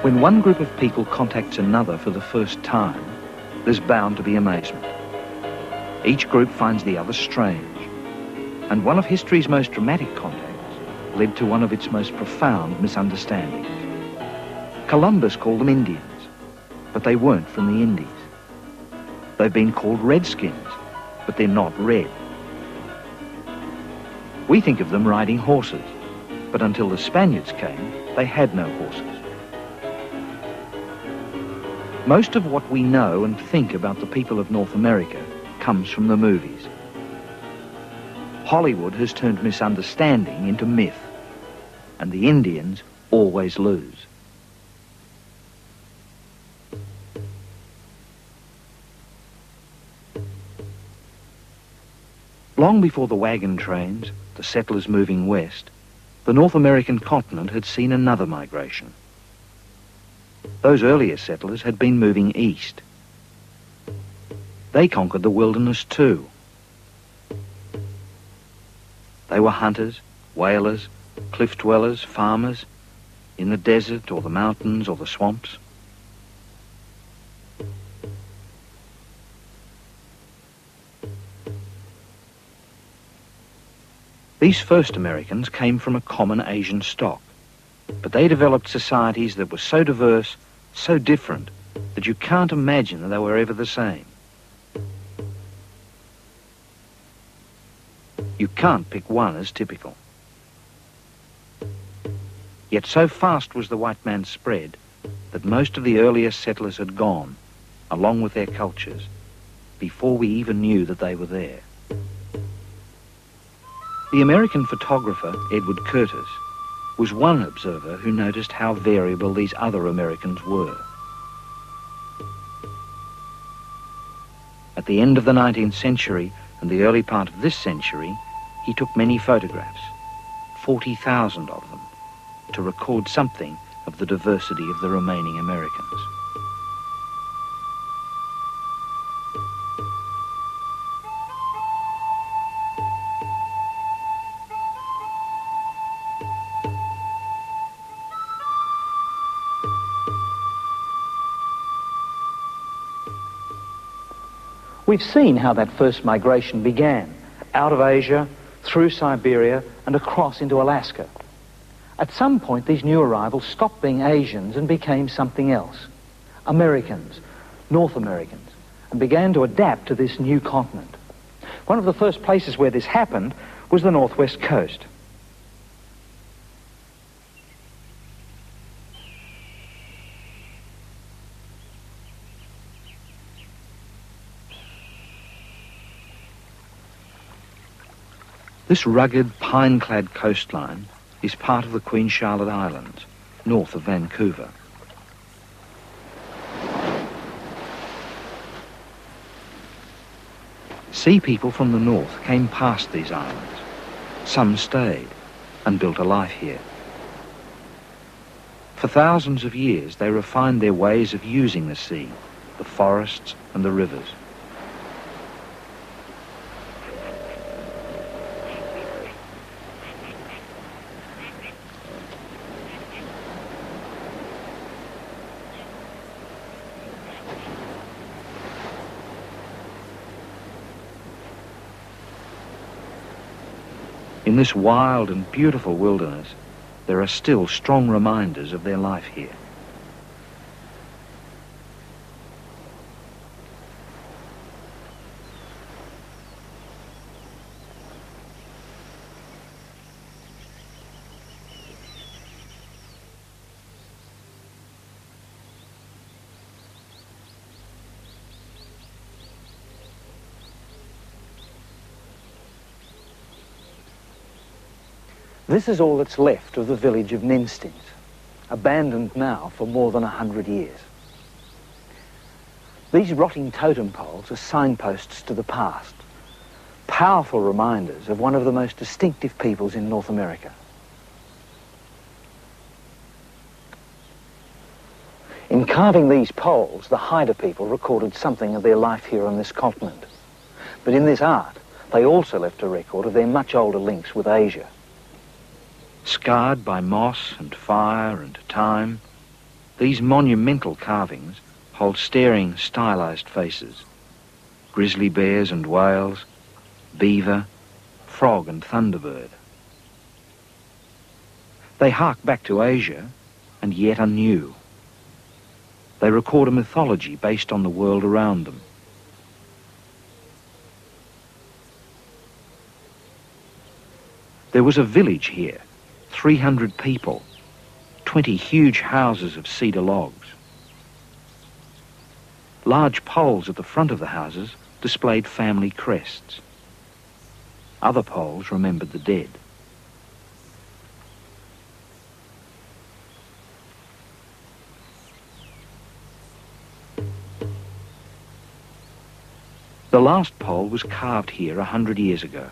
When one group of people contacts another for the first time, there's bound to be amazement. Each group finds the other strange, and one of history's most dramatic contacts led to one of its most profound misunderstandings. Columbus called them Indians, but they weren't from the Indies. They've been called Redskins, but they're not red. We think of them riding horses, but until the Spaniards came, they had no horses. Most of what we know and think about the people of North America comes from the movies. Hollywood has turned misunderstanding into myth, and the Indians always lose. Long before the wagon trains, the settlers moving west, the North American continent had seen another migration. Those earlier settlers had been moving east. They conquered the wilderness too. They were hunters, whalers, cliff dwellers, farmers, in the desert or the mountains or the swamps. These first Americans came from a common Asian stock, but they developed societies that were so diverse, so different, that you can't imagine that they were ever the same. You can't pick one as typical. Yet so fast was the white man's spread that most of the earliest settlers had gone, along with their cultures, before we even knew that they were there. The American photographer, Edward Curtis, was one observer who noticed how variable these other Americans were. At the end of the 19th century and the early part of this century, he took many photographs, 40,000 of them, to record something of the diversity of the remaining Americans. We've seen how that first migration began, out of Asia, through Siberia, and across into Alaska. At some point, these new arrivals stopped being Asians and became something else. Americans, North Americans, and began to adapt to this new continent. One of the first places where this happened was the northwest coast. This rugged, pine-clad coastline is part of the Queen Charlotte Islands, north of Vancouver. Sea people from the north came past these islands. Some stayed and built a life here. For thousands of years, they refined their ways of using the sea, the forests and the rivers. In this wild and beautiful wilderness, there are still strong reminders of their life here. This is all that's left of the village of Ninstins, abandoned now for more than 100 years. These rotting totem poles are signposts to the past, powerful reminders of one of the most distinctive peoples in North America. In carving these poles, the Haida people recorded something of their life here on this continent. But in this art, they also left a record of their much older links with Asia. Scarred by moss and fire and time, These monumental carvings hold staring, stylized faces. Grizzly bears and whales, beaver, frog and thunderbird. They hark back to Asia, and yet are new. They record a mythology based on the world around them. There was a village here, 300 people, 20 huge houses of cedar logs. Large poles at the front of the houses displayed family crests. Other poles remembered the dead. The last pole was carved here 100 years ago,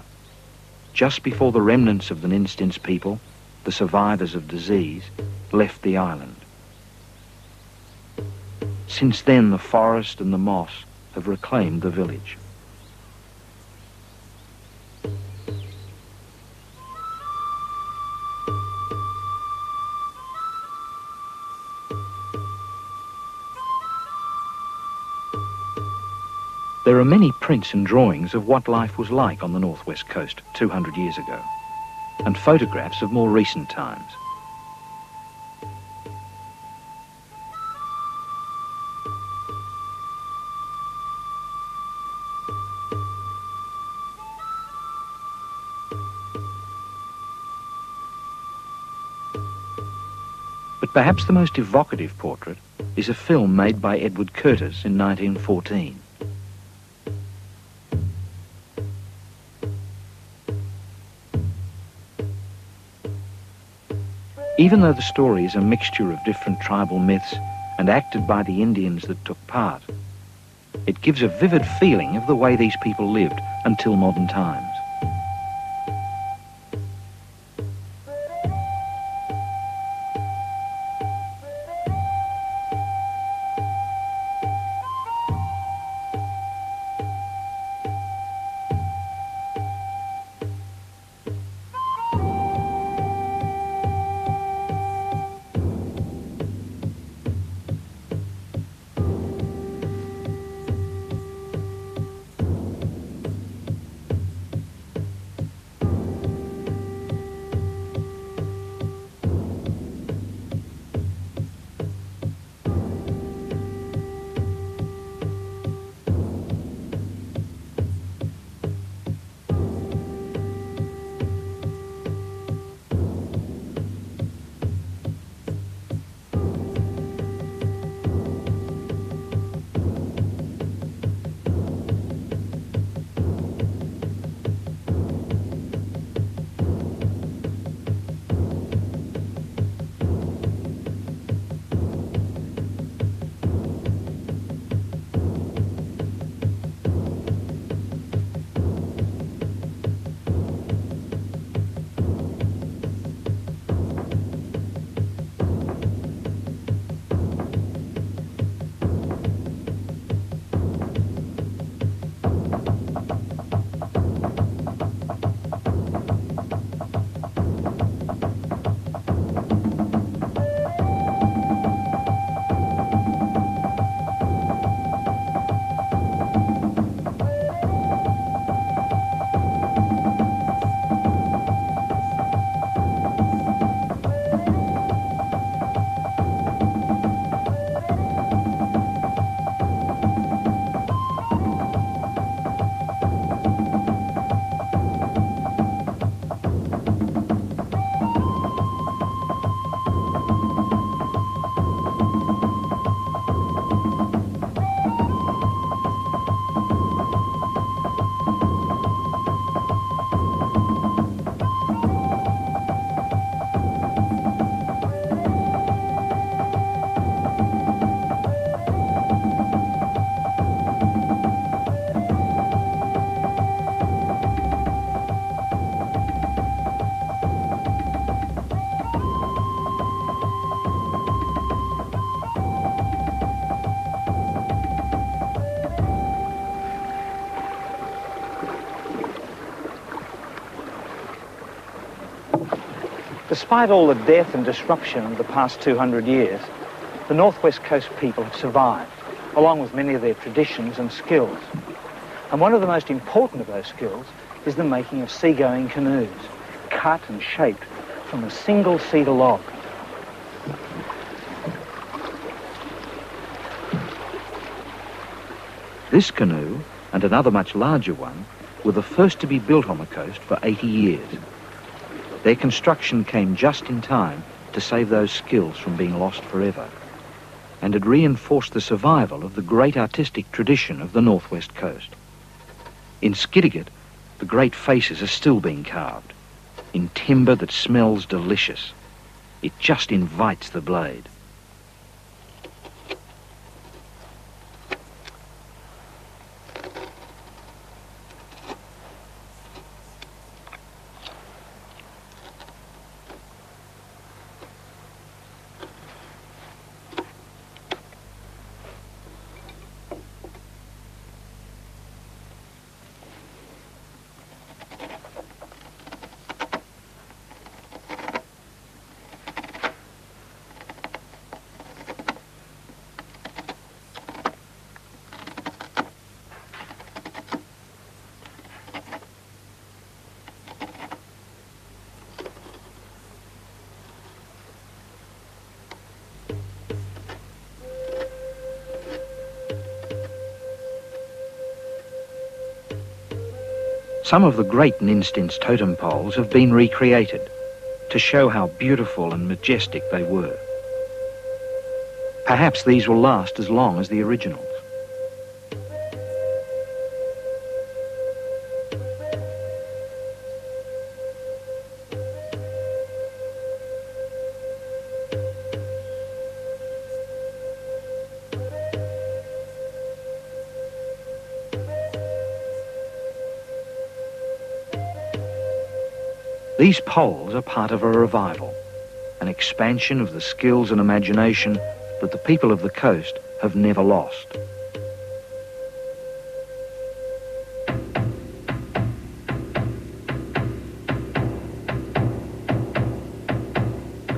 just before the remnants of the Ninstins people, the survivors of disease, left the island. Since then, the forest and the moss have reclaimed the village. There are many prints and drawings of what life was like on the northwest coast 200 years ago, and photographs of more recent times. But perhaps the most evocative portrait is a film made by Edward Curtis in 1914. Even though the story is a mixture of different tribal myths and acted by the Indians that took part, it gives a vivid feeling of the way these people lived until modern times. Despite all the death and disruption of the past 200 years, The Northwest Coast people have survived, along with many of their traditions and skills. And one of the most important of those skills is the making of seagoing canoes, cut and shaped from a single cedar log. This canoe, and another much larger one, were the first to be built on the coast for 80 years. Their construction came just in time to save those skills from being lost forever, and had reinforced the survival of the great artistic tradition of the Northwest Coast. In Skidegate, the great faces are still being carved, in timber that smells delicious. It just invites the blade. Some of the great Ninstins totem poles have been recreated to show how beautiful and majestic they were. Perhaps these will last as long as the originals. These poles are part of a revival, an expansion of the skills and imagination that the people of the coast have never lost.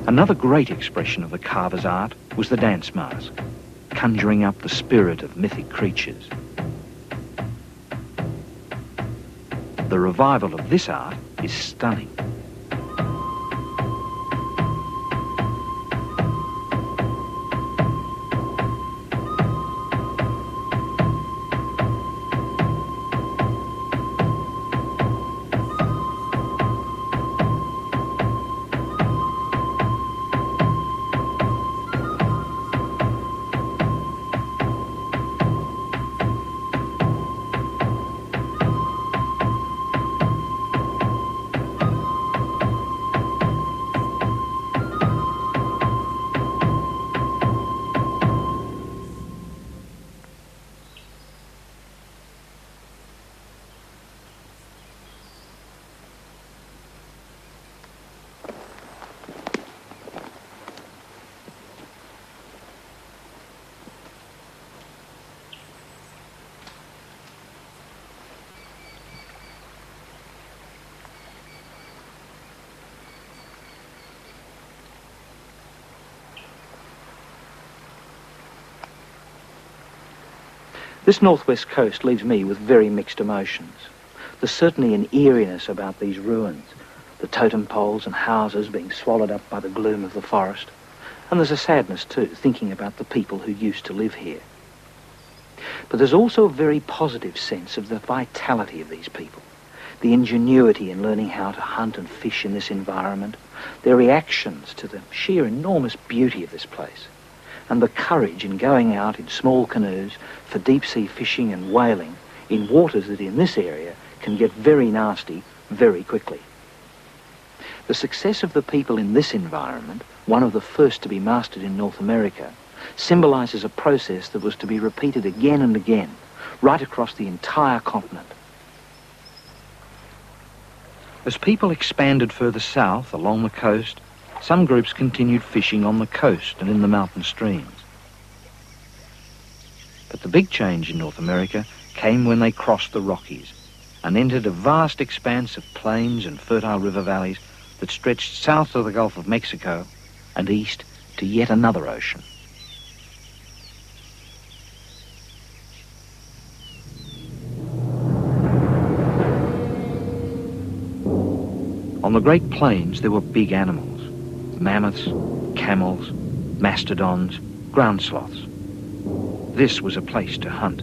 Another great expression of the carver's art was the dance mask, conjuring up the spirit of mythic creatures. The revival of this art is stunning. This Northwest Coast leaves me with very mixed emotions. There's certainly an eeriness about these ruins, the totem poles and houses being swallowed up by the gloom of the forest. And there's a sadness too, thinking about the people who used to live here. But there's also a very positive sense of the vitality of these people, the ingenuity in learning how to hunt and fish in this environment, their reactions to the sheer enormous beauty of this place, and the courage in going out in small canoes for deep-sea fishing and whaling in waters that in this area can get very nasty very quickly. The success of the people in this environment, one of the first to be mastered in North America, symbolises a process that was to be repeated again and again, right across the entire continent. As people expanded further south along the coast, some groups continued fishing on the coast and in the mountain streams. But the big change in North America came when they crossed the Rockies and entered a vast expanse of plains and fertile river valleys that stretched south of the Gulf of Mexico and east to yet another ocean, On the Great Plains, there were big animals: mammoths, camels, mastodons, ground sloths. This was a place to hunt.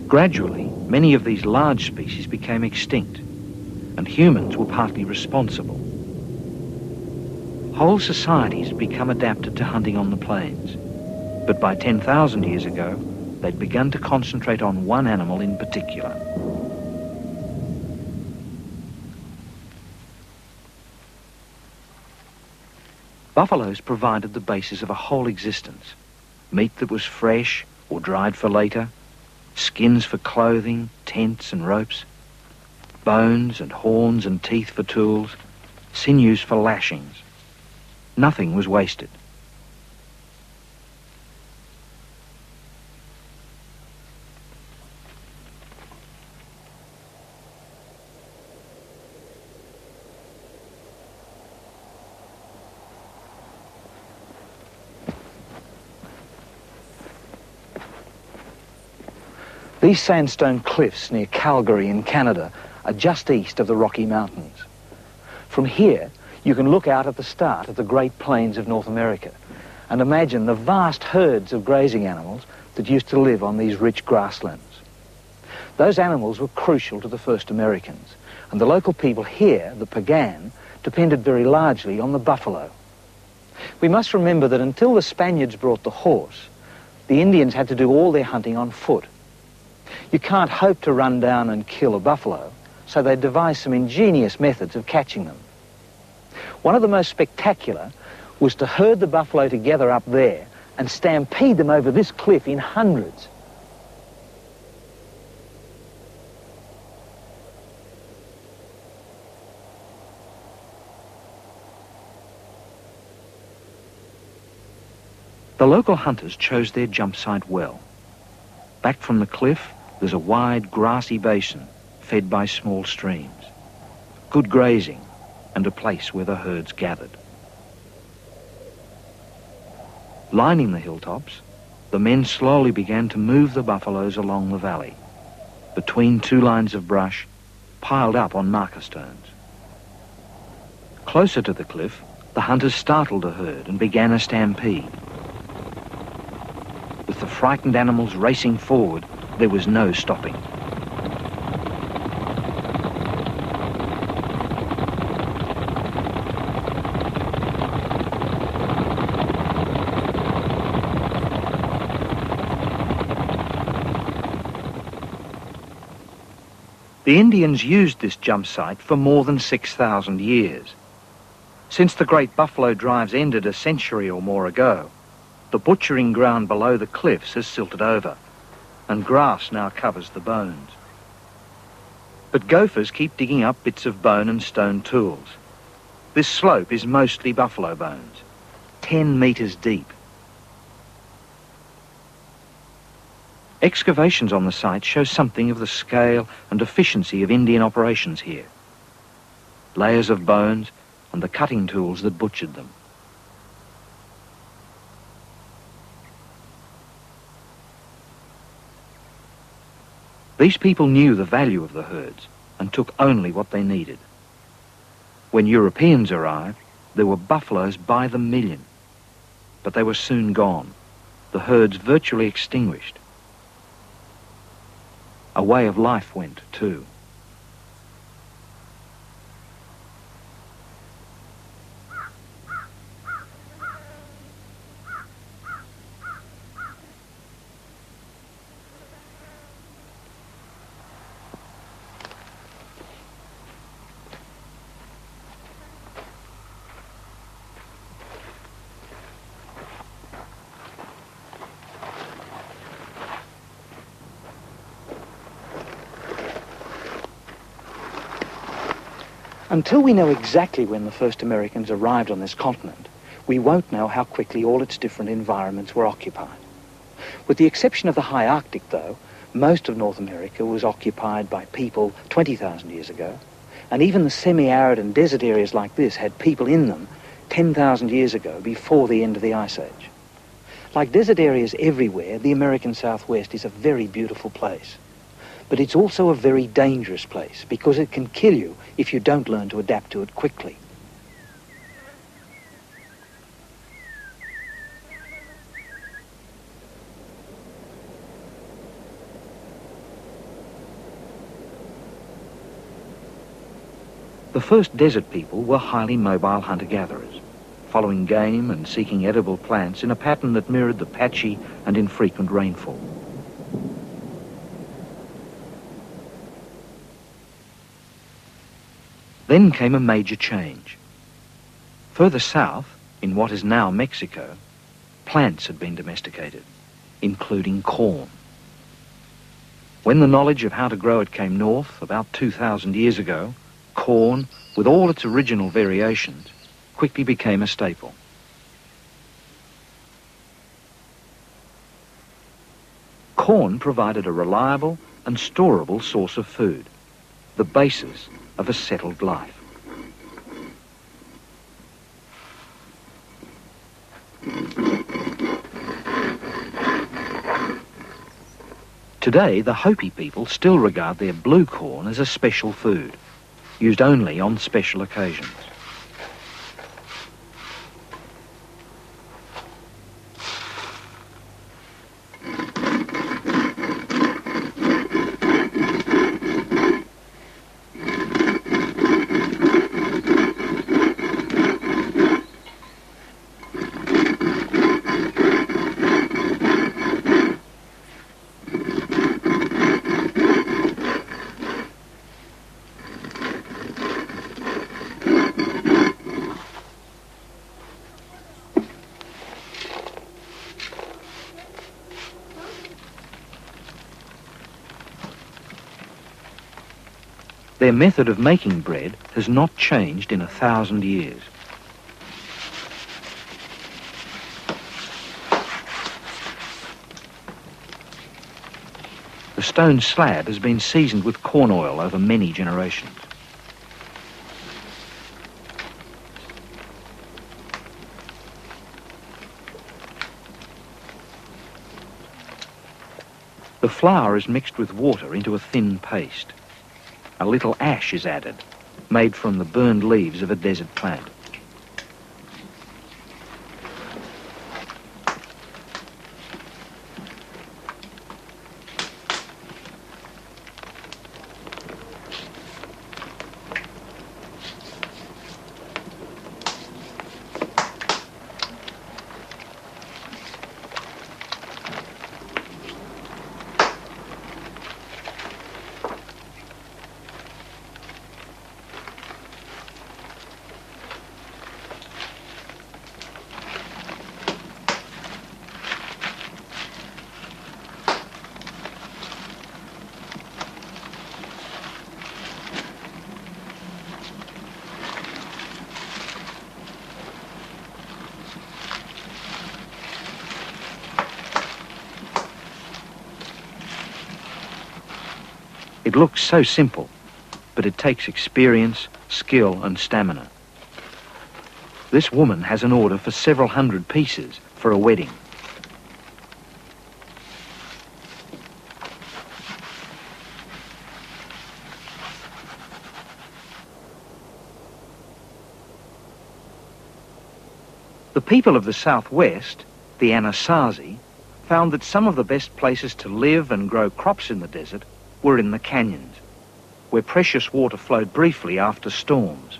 Gradually, many of these large species became extinct, and humans were partly responsible. Whole societies had become adapted to hunting on the plains, but by 10,000 years ago, they'd begun to concentrate on one animal in particular. Buffaloes provided the basis of a whole existence: meat that was fresh or dried for later, skins for clothing, tents and ropes, bones and horns and teeth for tools, sinews for lashings. Nothing was wasted. These sandstone cliffs near Calgary in Canada are just east of the Rocky Mountains. From here, you can look out at the start of the Great Plains of North America and imagine the vast herds of grazing animals that used to live on these rich grasslands. Those animals were crucial to the first Americans, and the local people here, the Pagan, depended very largely on the buffalo. We must remember that until the Spaniards brought the horse, the Indians had to do all their hunting on foot. You can't hope to run down and kill a buffalo, so they devised some ingenious methods of catching them. One of the most spectacular was to herd the buffalo together up there and stampede them over this cliff in hundreds. The local hunters chose their jump site well. Back from the cliff, there's a wide grassy basin fed by small streams. Good grazing and a place where the herds gathered. Lining the hilltops, the men slowly began to move the buffaloes along the valley, between two lines of brush piled up on marker stones. Closer to the cliff, the hunters startled the herd and began a stampede. With the frightened animals racing forward, there was no stopping. The Indians used this jump site for more than 6,000 years. Since the great buffalo drives ended a century or more ago, the butchering ground below the cliffs has silted over, and grass now covers the bones. But gophers keep digging up bits of bone and stone tools. This slope is mostly buffalo bones, 10 metres deep. Excavations on the site show something of the scale and efficiency of Indian operations here. Layers of bones and the cutting tools that butchered them. These people knew the value of the herds and took only what they needed. When Europeans arrived, there were buffaloes by the million, but they were soon gone, the herds virtually extinguished. A way of life went too. Until we know exactly when the first Americans arrived on this continent, we won't know how quickly all its different environments were occupied. With the exception of the high Arctic, though, most of North America was occupied by people 20,000 years ago, and even the semi-arid and desert areas like this had people in them 10,000 years ago, before the end of the Ice Age. Like desert areas everywhere, the American Southwest is a very beautiful place. But it's also a very dangerous place because it can kill you if you don't learn to adapt to it quickly. The first desert people were highly mobile hunter-gatherers, following game and seeking edible plants in a pattern that mirrored the patchy and infrequent rainfall. Then came a major change. Further south, in what is now Mexico, plants had been domesticated, including corn. When the knowledge of how to grow it came north about 2,000 years ago, corn, with all its original variations, quickly became a staple. Corn provided a reliable and storable source of food, the basis of a settled life. Today, the Hopi people still regard their blue corn as a special food, used only on special occasions. Their method of making bread has not changed in 1,000 years. The stone slab has been seasoned with corn oil over many generations. The flour is mixed with water into a thin paste. A little ash is added, made from the burned leaves of a desert plant. It looks so simple, but it takes experience, skill and stamina. This woman has an order for several hundred pieces for a wedding. The people of the southwest, the Anasazi, found that some of the best places to live and grow crops in the desert were in the canyons, where precious water flowed briefly after storms.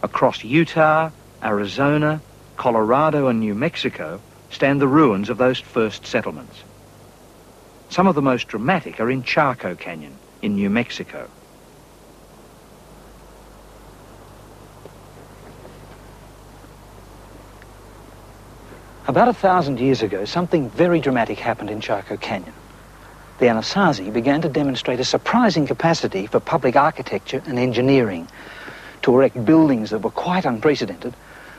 Across Utah, Arizona, Colorado and New Mexico stand the ruins of those first settlements. Some of the most dramatic are in Chaco Canyon in New Mexico. About 1,000 years ago, something very dramatic happened in Chaco Canyon. The Anasazi began to demonstrate a surprising capacity for public architecture and engineering, to erect buildings that were quite unprecedented,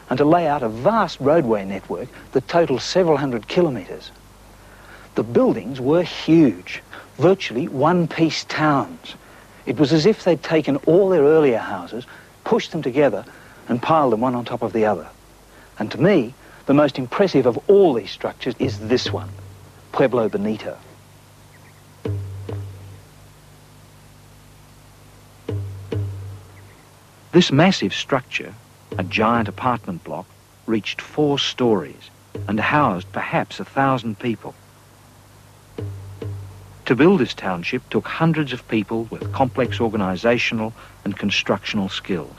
and to lay out a vast roadway network that totaled several hundred kilometres. The buildings were huge, virtually one-piece towns. It was as if they'd taken all their earlier houses, pushed them together, and piled them one on top of the other. And to me, The most impressive of all these structures is this one, Pueblo Bonito. This massive structure, a giant apartment block, reached 4 stories and housed perhaps 1,000 people. To build this township took hundreds of people with complex organisational and constructional skills.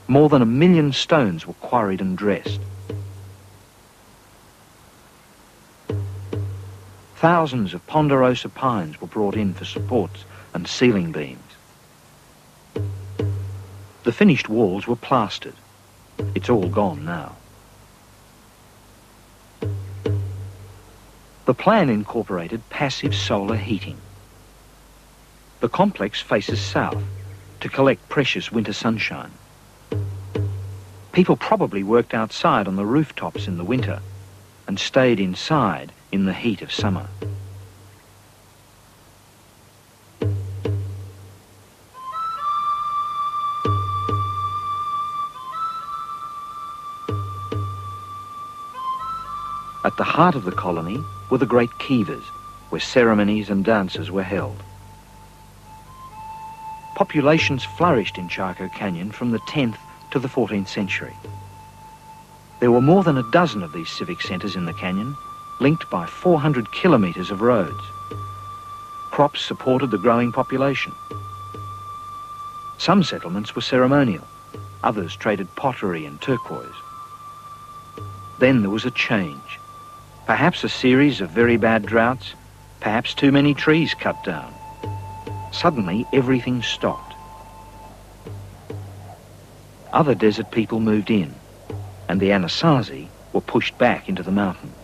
More than 1 million stones were quarried and dressed. Thousands of ponderosa pines were brought in for supports and ceiling beams. The finished walls were plastered. It's all gone now. The plan incorporated passive solar heating. The complex faces south to collect precious winter sunshine. People probably worked outside on the rooftops in the winter and stayed inside in the heat of summer. At the heart of the colony were the great kivas, where ceremonies and dances were held. Populations flourished in Chaco Canyon from the 10th to the 14th century. There were more than a dozen of these civic centres in the canyon, linked by 400 kilometres of roads. Crops supported the growing population. Some settlements were ceremonial, others traded pottery and turquoise. Then there was a change. Perhaps a series of very bad droughts, perhaps too many trees cut down. Suddenly, everything stopped. Other desert people moved in, and the Anasazi were pushed back into the mountains.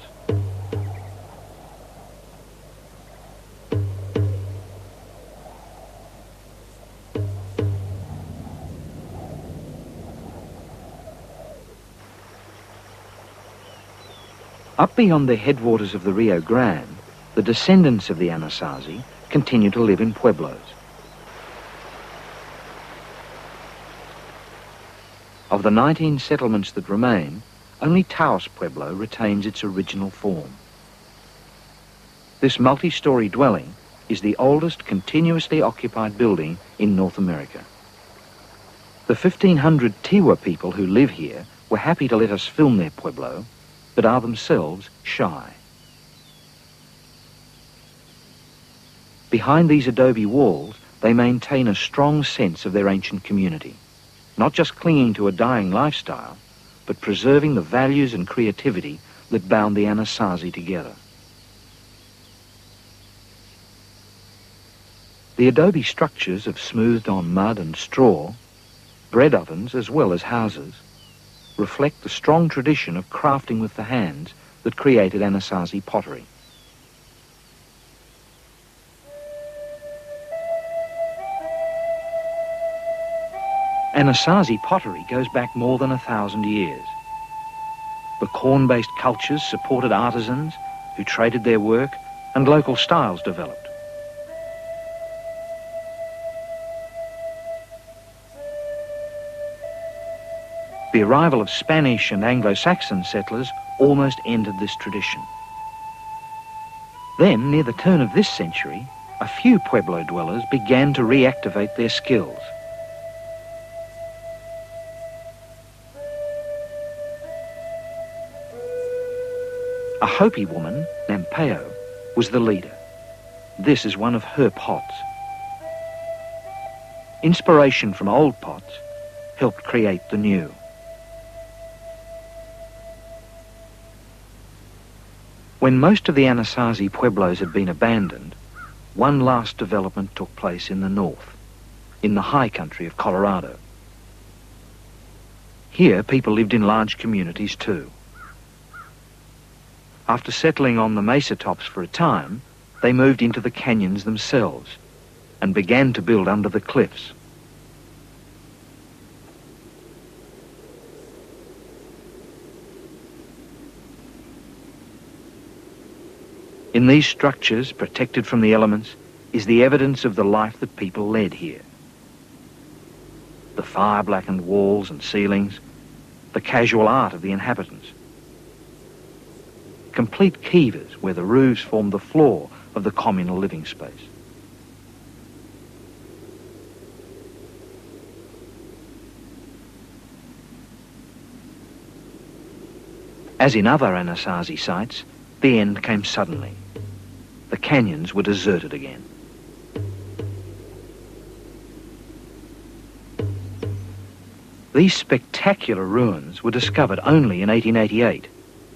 Up beyond the headwaters of the Rio Grande, the descendants of the Anasazi continue to live in pueblos. Of the 19 settlements that remain, only Taos Pueblo retains its original form. This multi-storey dwelling is the oldest continuously occupied building in North America. The 1,500 Tiwa people who live here were happy to let us film their pueblo, but are themselves shy. Behind these adobe walls, they maintain a strong sense of their ancient community, not just clinging to a dying lifestyle, but preserving the values and creativity that bound the Anasazi together. The adobe structures of smoothed-on mud and straw, bread ovens as well as houses, reflect the strong tradition of crafting with the hands that created Anasazi pottery. Anasazi pottery goes back more than 1,000 years. The corn-based cultures supported artisans who traded their work, and local styles developed. The arrival of Spanish and Anglo-Saxon settlers almost ended this tradition. Then, near the turn of this century, a few Pueblo dwellers began to reactivate their skills. A Hopi woman, Nampeo, was the leader. This is one of her pots. Inspiration from old pots helped create the new. When most of the Anasazi pueblos had been abandoned, one last development took place in the north, in the high country of Colorado. Here, people lived in large communities too. After settling on the mesa tops for a time, they moved into the canyons themselves and began to build under the cliffs. In these structures, protected from the elements, is the evidence of the life that people led here. The fire-blackened walls and ceilings, the casual art of the inhabitants, complete kivas where the roofs formed the floor of the communal living space. As in other Anasazi sites, the end came suddenly. The canyons were deserted again. These spectacular ruins were discovered only in 1888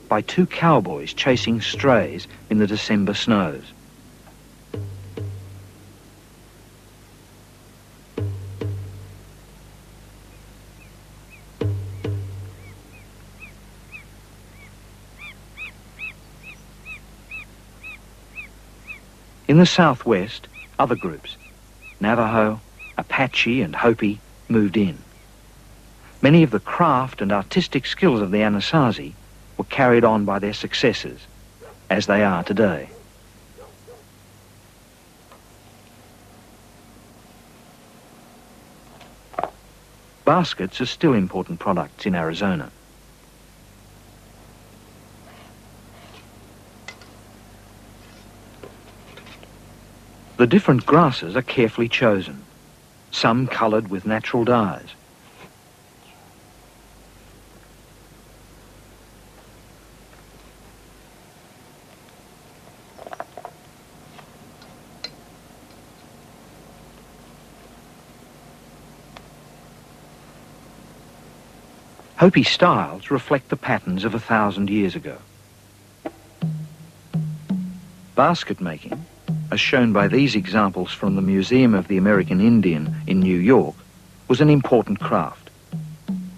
by two cowboys chasing strays in the December snows. In the southwest, other groups, Navajo, Apache and Hopi, moved in. Many of the craft and artistic skills of the Anasazi were carried on by their successors, as they are today. Baskets are still important products in Arizona. The different grasses are carefully chosen, some coloured with natural dyes. Hopi styles reflect the patterns of 1,000 years ago. Basket making, as shown by these examples from the Museum of the American Indian in New York, was an important craft.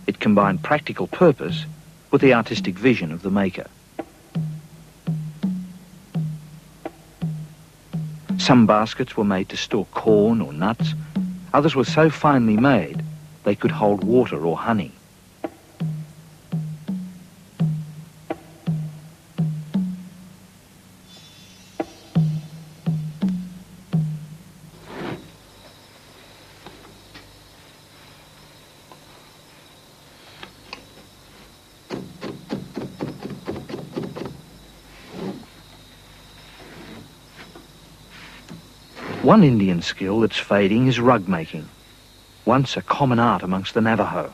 It combined practical purpose with the artistic vision of the maker. Some baskets were made to store corn or nuts. Others were so finely made they could hold water or honey. One Indian skill that's fading is rug making, once a common art amongst the Navajo.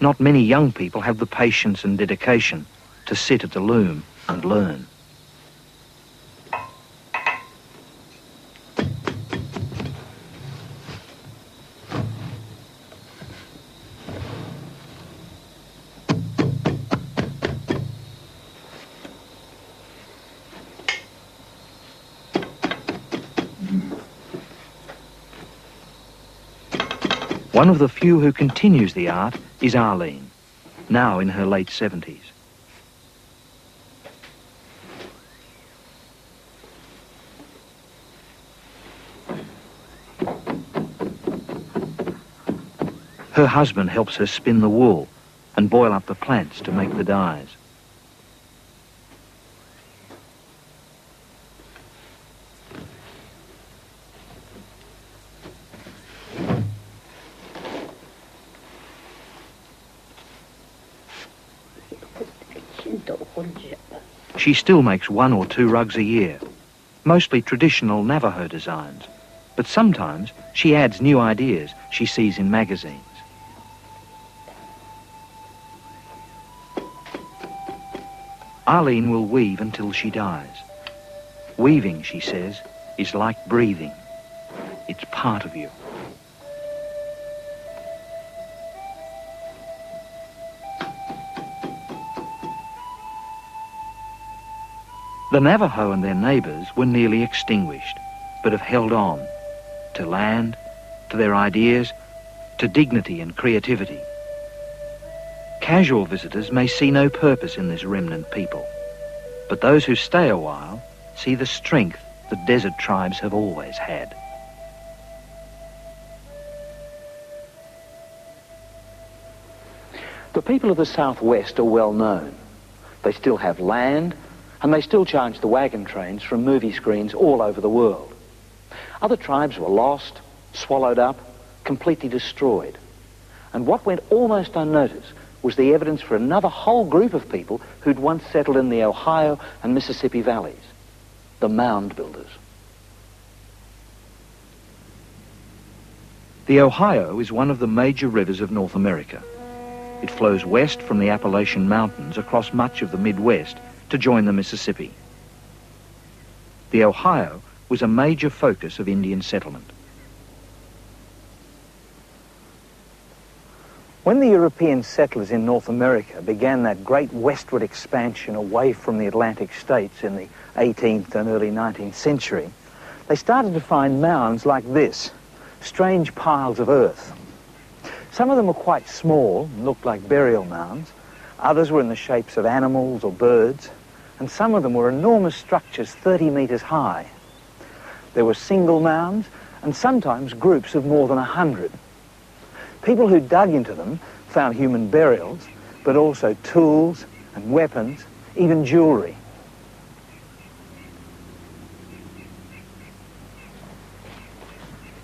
Not many young people have the patience and dedication to sit at the loom and learn. One of the few who continues the art is Arlene, now in her late 70s. Her husband helps her spin the wool and boil up the plants to make the dyes. She still makes 1 or 2 rugs a year, mostly traditional Navajo designs, but sometimes she adds new ideas she sees in magazines. Arlene will weave until she dies. Weaving, she says, is like breathing. It's part of you. The Navajo and their neighbours were nearly extinguished, but have held on to land, to their ideas, to dignity and creativity. Casual visitors may see no purpose in this remnant people, but those who stay a while see the strength that desert tribes have always had. The people of the Southwest are well known. They still have land, and they still charge the wagon trains from movie screens all over the world. Other tribes were lost, swallowed up, completely destroyed. And what went almost unnoticed was the evidence for another whole group of people who'd once settled in the Ohio and Mississippi valleys, the mound builders. The Ohio is one of the major rivers of North America. It flows west from the Appalachian Mountains across much of the Midwest to join the Mississippi. The Ohio was a major focus of Indian settlement. When the European settlers in North America began that great westward expansion away from the Atlantic states in the 18th and early 19th century, they started to find mounds like this, strange piles of earth. Some of them were quite small and looked like burial mounds. Others were in the shapes of animals or birds, and some of them were enormous structures 30 meters high. There were single mounds and sometimes groups of more than 100. People who dug into them found human burials, but also tools and weapons, even jewelry.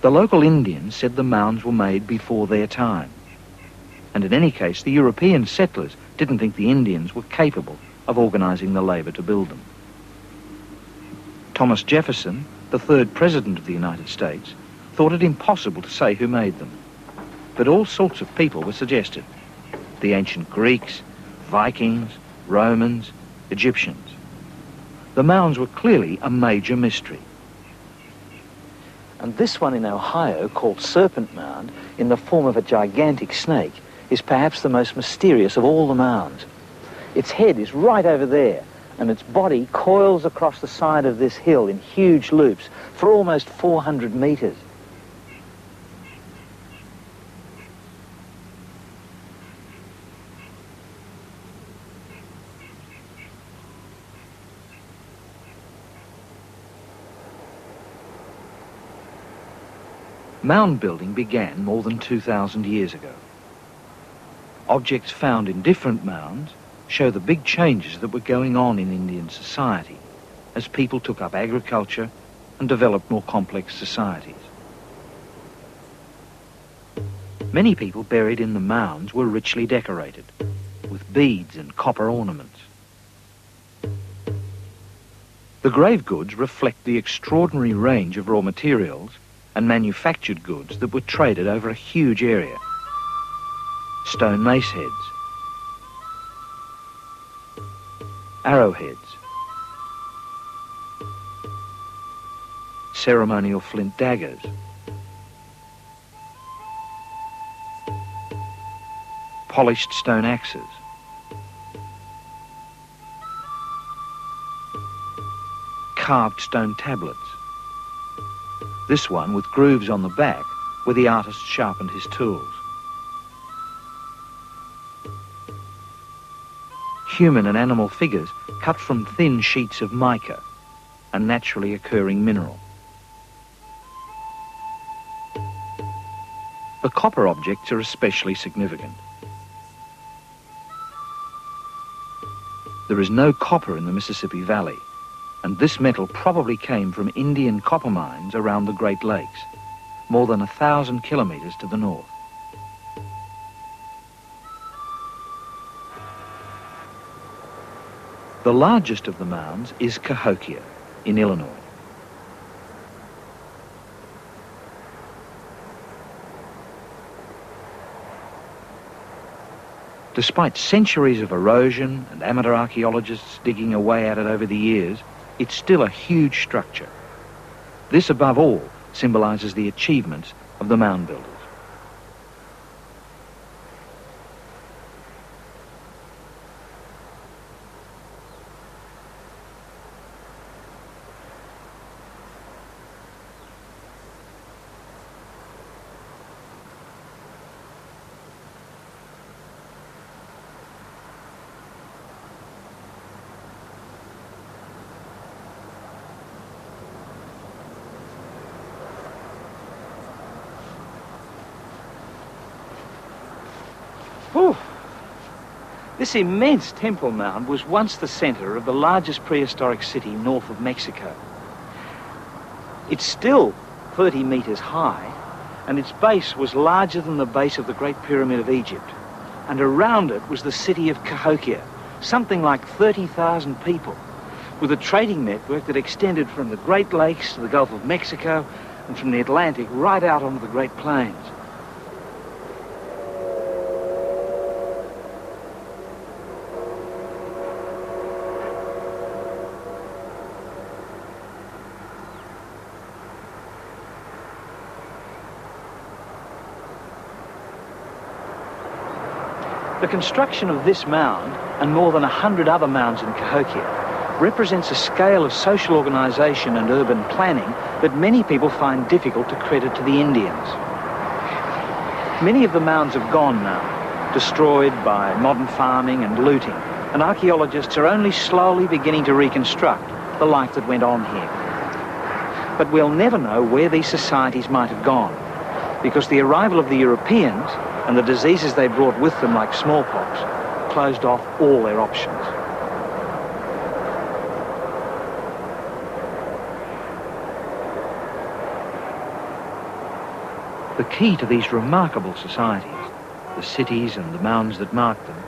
The local Indians said the mounds were made before their time. And in any case, the European settlers didn't think the Indians were capable of organizing the labor to build them. Thomas Jefferson, the third president of the United States, thought it impossible to say who made them. But all sorts of people were suggested. The ancient Greeks, Vikings, Romans, Egyptians. The mounds were clearly a major mystery. And this one in Ohio, called Serpent Mound, in the form of a gigantic snake, is perhaps the most mysterious of all the mounds. Its head is right over there, and its body coils across the side of this hill in huge loops for almost 400 meters. Mound building began more than 2,000 years ago. Objects found in different mounds show the big changes that were going on in Indian society as people took up agriculture and developed more complex societies. Many people buried in the mounds were richly decorated with beads and copper ornaments. The grave goods reflect the extraordinary range of raw materials and manufactured goods that were traded over a huge area. Stone mace heads, arrowheads, ceremonial flint daggers, polished stone axes, carved stone tablets. This one with grooves on the back where the artist sharpened his tools. Human and animal figures cut from thin sheets of mica, a naturally occurring mineral. The copper objects are especially significant. There is no copper in the Mississippi Valley, and this metal probably came from Indian copper mines around the Great Lakes, more than 1,000 kilometers to the north. The largest of the mounds is Cahokia in Illinois. Despite centuries of erosion and amateur archaeologists digging away at it over the years, it's still a huge structure. This, above all, symbolizes the achievements of the mound builders. Whew. This immense temple mound was once the center of the largest prehistoric city north of Mexico. It's still 30 meters high, and its base was larger than the base of the Great Pyramid of Egypt. and around it was the city of Cahokia, something like 30,000 people, with a trading network that extended from the Great Lakes to the Gulf of Mexico and from the Atlantic right out onto the Great Plains. The construction of this mound, and more than 100 other mounds in Cahokia, represents a scale of social organisation and urban planning that many people find difficult to credit to the Indians. Many of the mounds have gone now, destroyed by modern farming and looting, and archaeologists are only slowly beginning to reconstruct the life that went on here. But we'll never know where these societies might have gone, because the arrival of the Europeans and the diseases they brought with them, like smallpox, closed off all their options. The key to these remarkable societies, the cities and the mounds that marked them,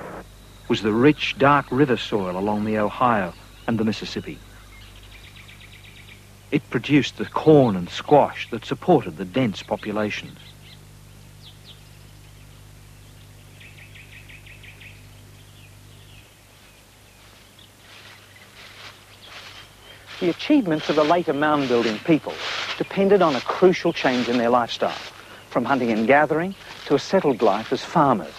was the rich, dark river soil along the Ohio and the Mississippi. It produced the corn and squash that supported the dense populations. The achievements of the later mound-building people depended on a crucial change in their lifestyle, from hunting and gathering to a settled life as farmers.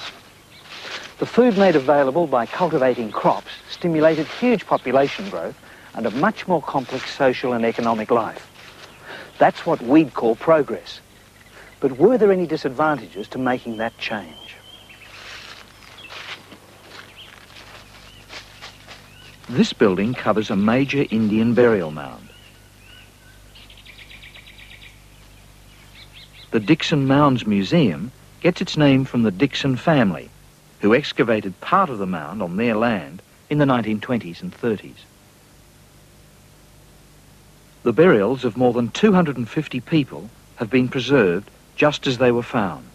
The food made available by cultivating crops stimulated huge population growth and a much more complex social and economic life. That's what we'd call progress. But were there any disadvantages to making that change? This building covers a major Indian burial mound. The Dixon Mounds Museum gets its name from the Dixon family, who excavated part of the mound on their land in the 1920s and 30s. The burials of more than 250 people have been preserved just as they were found.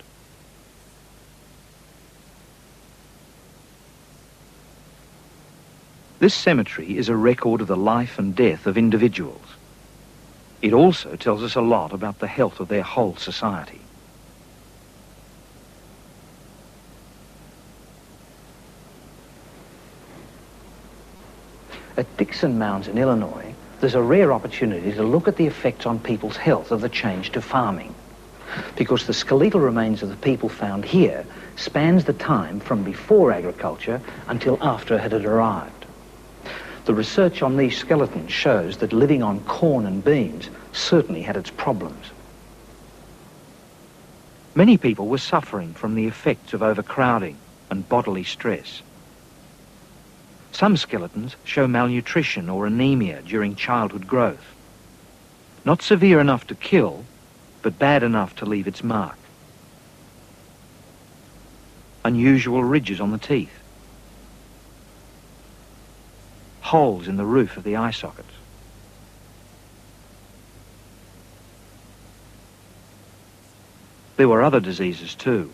This cemetery is a record of the life and death of individuals. It also tells us a lot about the health of their whole society. At Dixon Mounds in Illinois, there's a rare opportunity to look at the effects on people's health of the change to farming, because the skeletal remains of the people found here spans the time from before agriculture until after it had arrived. The research on these skeletons shows that living on corn and beans certainly had its problems. Many people were suffering from the effects of overcrowding and bodily stress. Some skeletons show malnutrition or anemia during childhood growth. Not severe enough to kill, but bad enough to leave its mark. Unusual ridges on the teeth. Holes in the roof of the eye sockets. There were other diseases too,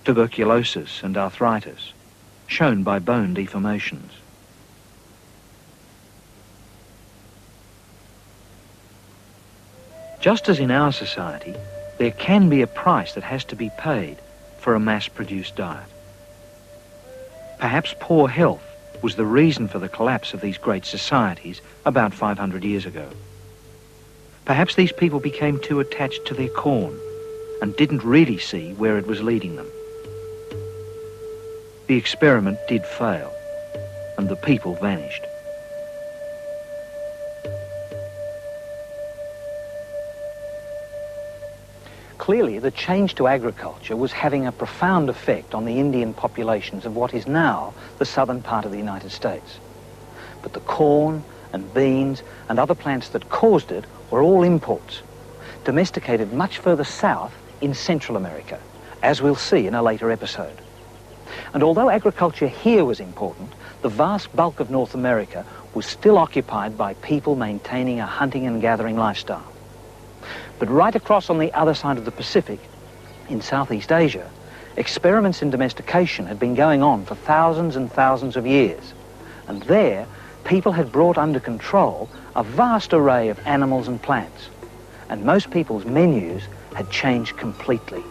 tuberculosis and arthritis, shown by bone deformations. Just as in our society, there can be a price that has to be paid for a mass-produced diet. Perhaps poor health was the reason for the collapse of these great societies about 500 years ago. Perhaps these people became too attached to their corn and didn't really see where it was leading them. The experiment did fail, and the people vanished. Clearly, the change to agriculture was having a profound effect on the Indian populations of what is now the southern part of the United States. But the corn and beans and other plants that caused it were all imports, domesticated much further south in Central America, as we'll see in a later episode. And although agriculture here was important, the vast bulk of North America was still occupied by people maintaining a hunting and gathering lifestyle. But right across on the other side of the Pacific, in Southeast Asia, Experiments in domestication had been going on for thousands and thousands of years, and there people had brought under control a vast array of animals and plants, and most people's menus had changed completely.